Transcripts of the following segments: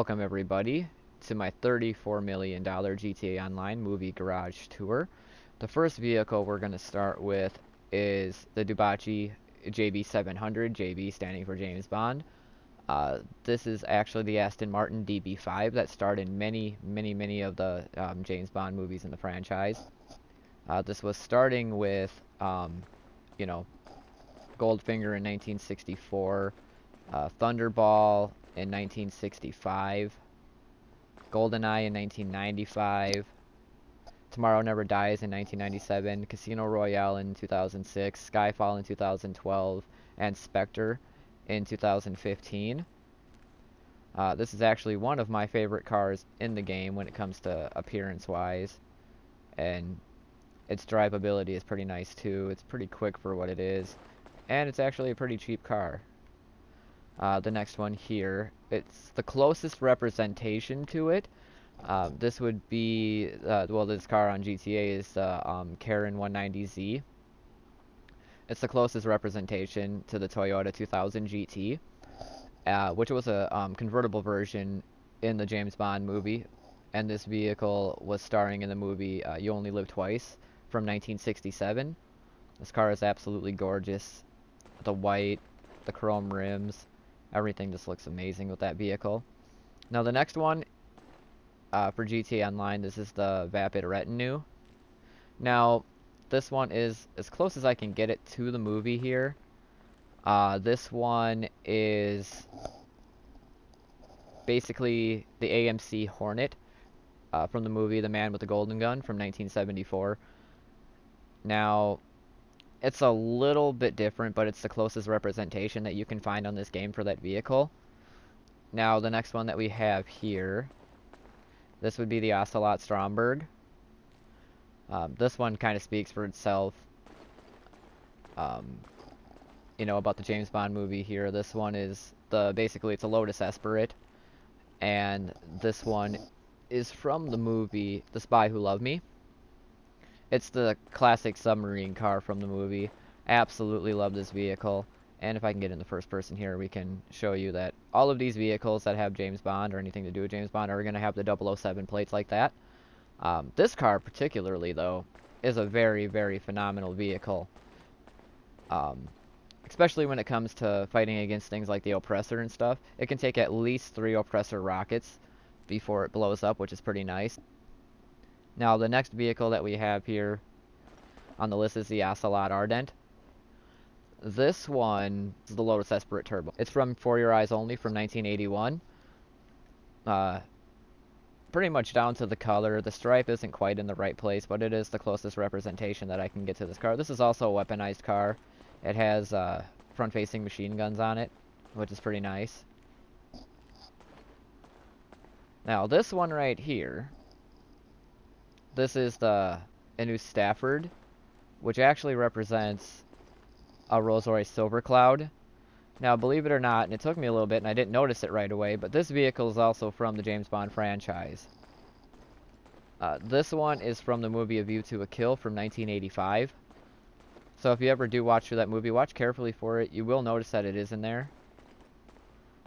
Welcome everybody to my $34 million GTA Online movie garage tour. The first vehicle we're going to start with is the Ducati JB700, JB standing for James Bond. This is actually the Aston Martin DB5 that starred in many of the James Bond movies in the franchise. This was starting with, you know, Goldfinger in 1964, Thunderball in 1965, GoldenEye in 1995, Tomorrow Never Dies in 1997, Casino Royale in 2006, Skyfall in 2012, and Spectre in 2015. This is actually one of my favorite cars in the game when it comes to appearance-wise, and its drivability is pretty nice too. It's pretty quick for what it is, and it's actually a pretty cheap car. The next one here, it's the closest representation to it. This would be, well, this car on GTA is the Karin 190Z. It's the closest representation to the Toyota 2000 GT, which was a convertible version in the James Bond movie. And this vehicle was starring in the movie You Only Live Twice from 1967. This car is absolutely gorgeous. The white, the chrome rims. Everything just looks amazing with that vehicle. Now the next one for GTA Online, this is the Vapid Retinue. Now this one is as close as I can get it to the movie here. This one is basically the AMC Hornet from the movie The Man with the Golden Gun from 1974. Now it's a little bit different, but it's the closest representation that you can find on this game for that vehicle. Now, the next one that we have here, this would be the Ocelot Stromberg. This one kind of speaks for itself, you know, about the James Bond movie here. This one is basically it's a Lotus Esprit, and this one is from the movie The Spy Who Loved Me. It's the classic submarine car from the movie. I absolutely love this vehicle. And if I can get in the first person here, we can show you that all of these vehicles that have James Bond or anything to do with James Bond are going to have the 007 plates like that. This car particularly, though, is a very phenomenal vehicle. Especially when it comes to fighting against things like the Oppressor and stuff. It can take at least 3 Oppressor rockets before it blows up, which is pretty nice. Now, the next vehicle that we have here on the list is the Ocelot Ardent. This one is the Lotus Esprit Turbo. It's from For Your Eyes Only from 1981. Pretty much down to the color. The stripe isn't quite in the right place, but it is the closest representation that I can get to this car. This is also a weaponized car. It has front-facing machine guns on it, which is pretty nice. Now, this one right here, this is the Anu Stafford, which actually represents a Rolls-Royce Silver Cloud. Now, believe it or not, and it took me a little bit and I didn't notice it right away, but this vehicle is also from the James Bond franchise. This one is from the movie A View to a Kill from 1985. So if you ever do watch through that movie, watch carefully for it. You will notice that it is in there.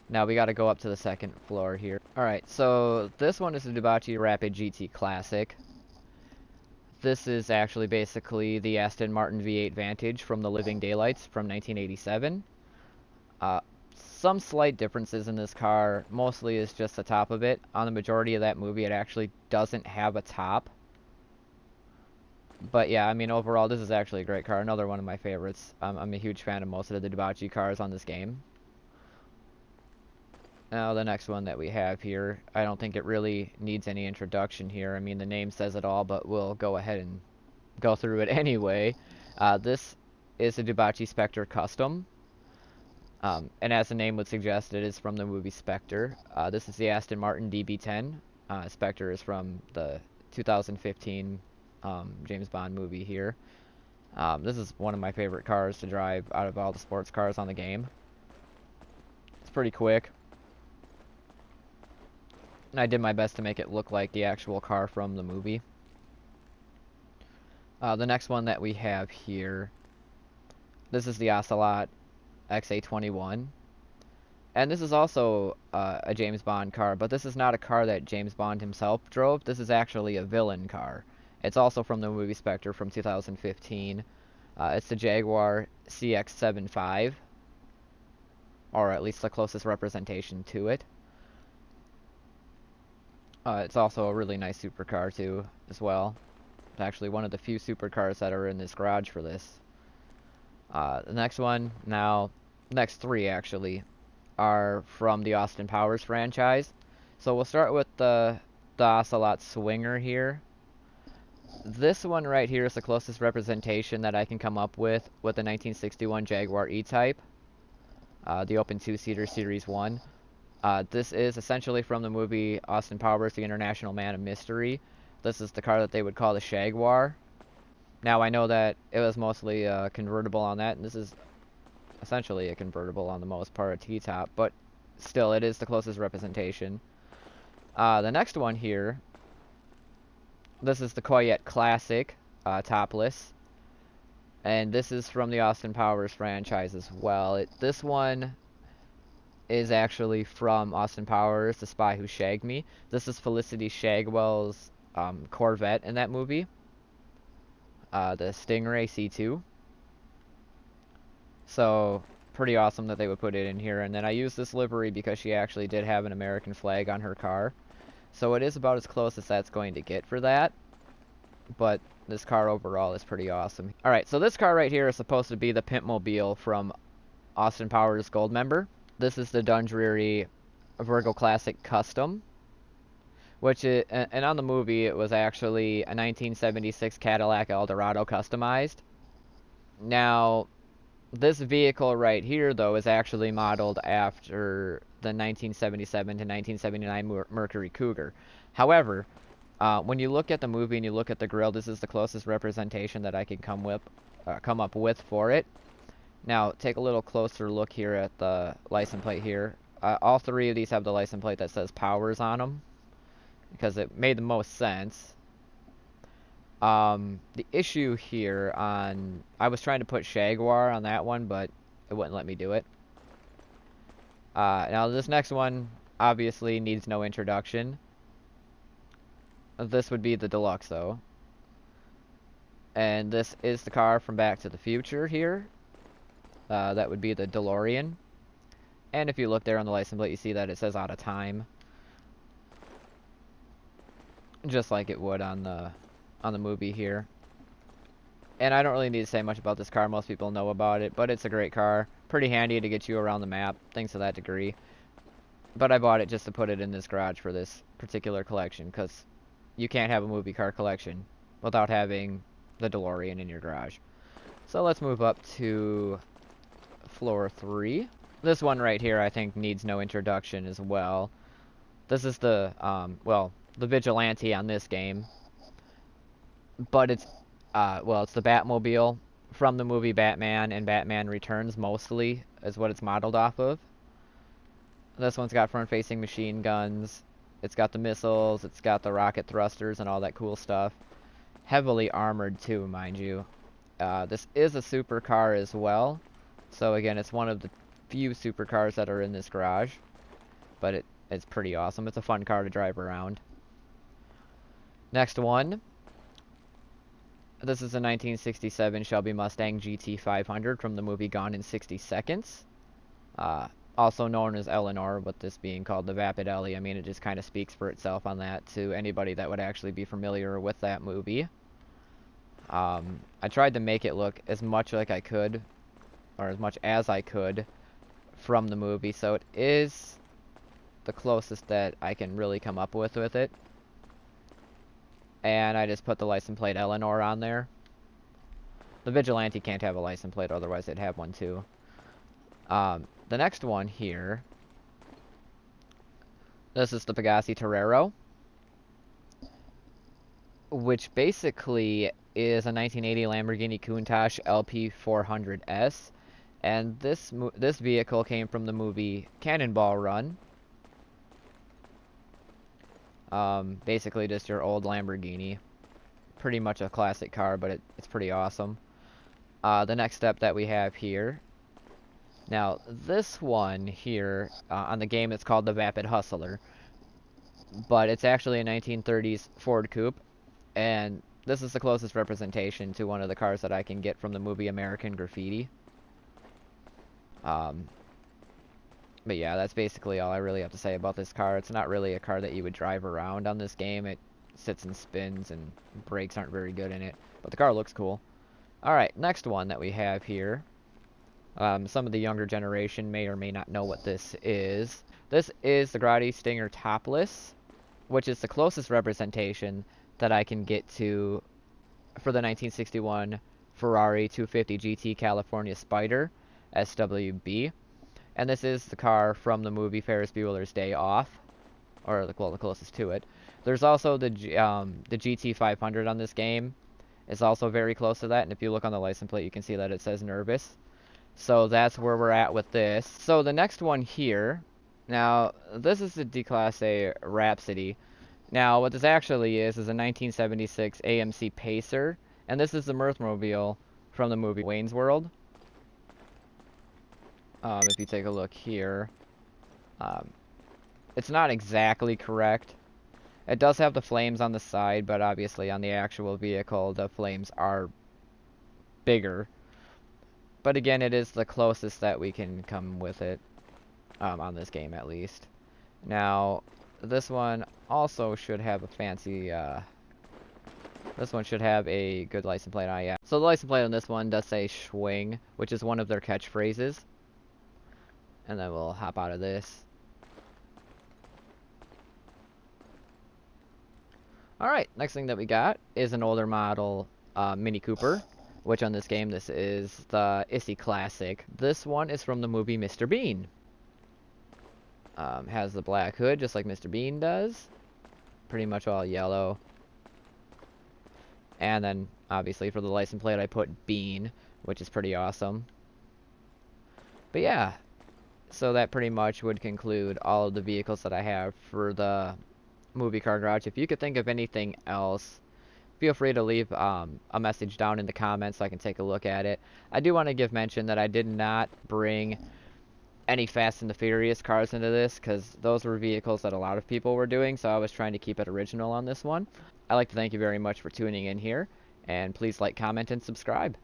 Now we got to go up to the second floor here. Alright, so this one is the Ducati Rapid GT Classic. This is actually basically the Aston Martin V8 Vantage from The Living Daylights from 1987. Some slight differences in this car, mostly is just the top of it. On the majority of that movie, it actually doesn't have a top. But yeah, I mean, overall, this is actually a great car. Another one of my favorites. I'm a huge fan of most of the Ducati cars on this game. Now, the next one that we have here, I don't think it really needs any introduction here. I mean, the name says it all, but we'll go ahead and go through it anyway. This is a Ducati Spectre Custom. And as the name would suggest, it is from the movie Spectre. This is the Aston Martin DB10. Spectre is from the 2015 James Bond movie here. This is one of my favorite cars to drive out of all the sports cars on the game. It's pretty quick. And I did my best to make it look like the actual car from the movie. The next one that we have here, this is the Ocelot XA21. And this is also a James Bond car, but this is not a car that James Bond himself drove. This is actually a villain car. It's also from the movie Spectre from 2015. It's the Jaguar CX-75, or at least the closest representation to it. It's also a really nice supercar too, as well. It's actually one of the few supercars that are in this garage for this. The next one, next three actually, are from the Austin Powers franchise. So we'll start with the Ocelot Swinger here. This one right here is the closest representation that I can come up with the 1961 Jaguar E-Type, the open two-seater Series 1. This is essentially from the movie Austin Powers, The International Man of Mystery. This is the car that they would call the Shaguar. Now I know that it was mostly convertible on that, and this is essentially a convertible on the most part, a T-top, but still it is the closest representation. The next one here, this is the Coyette Classic, topless, and this is from the Austin Powers franchise as well. This one is actually from Austin Powers, The Spy Who Shagged Me. This is Felicity Shagwell's Corvette in that movie, the Stingray C2. So, pretty awesome that they would put it in here. And then I used this livery because she actually did have an American flag on her car. So it is about as close as that's going to get for that. But this car overall is pretty awesome. Alright, so this car right here is supposed to be the Pimpmobile from Austin Powers Goldmember. This is the Dundreary Virgo Classic Custom. And on the movie it was actually a 1976 Cadillac Eldorado customized. Now, this vehicle right here, though, is actually modeled after the 1977 to 1979 Mercury Cougar. However, when you look at the movie and you look at the grille, this is the closest representation that I can come up with for it. Now, take a little closer look here at the license plate here. All three of these have the license plate that says Powers on them, because it made the most sense. The issue here I was trying to put Shaguar on that one, but it wouldn't let me do it. Now this next one obviously needs no introduction. This would be the Deluxe though. And this is the car from Back to the Future here. That would be the DeLorean. And if you look there on the license plate, you see that it says out of time. Just like it would on the movie here. And I don't really need to say much about this car. Most people know about it, but it's a great car. Pretty handy to get you around the map, things to that degree. But I bought it just to put it in this garage for this particular collection, because you can't have a movie car collection without having the DeLorean in your garage. So let's move up to floor 3. This one right here I think needs no introduction as well. This is the, the Vigilante on this game. But it's the Batmobile from the movie Batman and Batman Returns, mostly, is what it's modeled off of. This one's got front-facing machine guns. It's got the missiles. It's got the rocket thrusters and all that cool stuff. Heavily armored, too, mind you. This is a supercar as well. So, again, it's one of the few supercars that are in this garage. But it's pretty awesome. It's a fun car to drive around. Next one. This is a 1967 Shelby Mustang GT500 from the movie Gone in 60 Seconds. Also known as Eleanor, with this being called the Vapid Ellie. I mean, it just kind of speaks for itself on that to anybody that would actually be familiar with that movie. I tried to make it look as much like I could, or as much as I could, from the movie. So it is the closest that I can really come up with it. And I just put the license plate Eleanor on there. The Vigilante can't have a license plate, otherwise they'd have one too. The next one here, this is the Pegassi Torero, which basically is a 1980 Lamborghini Countach LP400S, and this vehicle came from the movie Cannonball Run. Basically just your old Lamborghini. Pretty much a classic car, but it's pretty awesome. The next step that we have here Now, this one here, on the game, it's called the Vapid Hustler, but it's actually a 1930s Ford Coupe, and this is the closest representation to one of the cars that I can get from the movie American Graffiti. Um, but yeah, that's basically all I really have to say about this car. It's not really a car that you would drive around on this game. It sits and spins, and brakes aren't very good in it, but the car looks cool. Alright, next one that we have here. Some of the younger generation may or may not know what this is. This is the Grotti Stinger Topless, which is the closest representation that I can get to for the 1961 Ferrari 250 GT California Spider SWB. And this is the car from the movie Ferris Bueller's Day Off, or the closest to it. There's also the GT 500 on this game. It's also very close to that, and if you look on the license plate, you can see that it says Nervous. So that's where we're at with this. So the next one here, now this is the D-Class A Rhapsody. Now what this actually is a 1976 AMC Pacer, and this is the Mirthmobile from the movie Wayne's World. If you take a look here, it's not exactly correct. It does have the flames on the side, but obviously on the actual vehicle, the flames are bigger. But again, it is the closest that we can come with it, on this game at least. Now, this one also should have a fancy, this one should have a good license plate on it, yeah. So the license plate on this one does say Schwing, which is one of their catchphrases. And then we'll hop out of this. Alright, next thing that we got is an older model Mini Cooper, which on this game, this is the Issy Classic. This one is from the movie Mr. Bean. Has the black hood, just like Mr. Bean does. Pretty much all yellow. And then, obviously, for the license plate, I put Bean, which is pretty awesome. But yeah, so that pretty much would conclude all of the vehicles that I have for the Movie Car Garage. If you could think of anything else, feel free to leave a message down in the comments so I can take a look at it. I do want to give mention that I did not bring any Fast and the Furious cars into this, because those were vehicles that a lot of people were doing, so I was trying to keep it original on this one. I'd like to thank you very much for tuning in here, and please like, comment, and subscribe.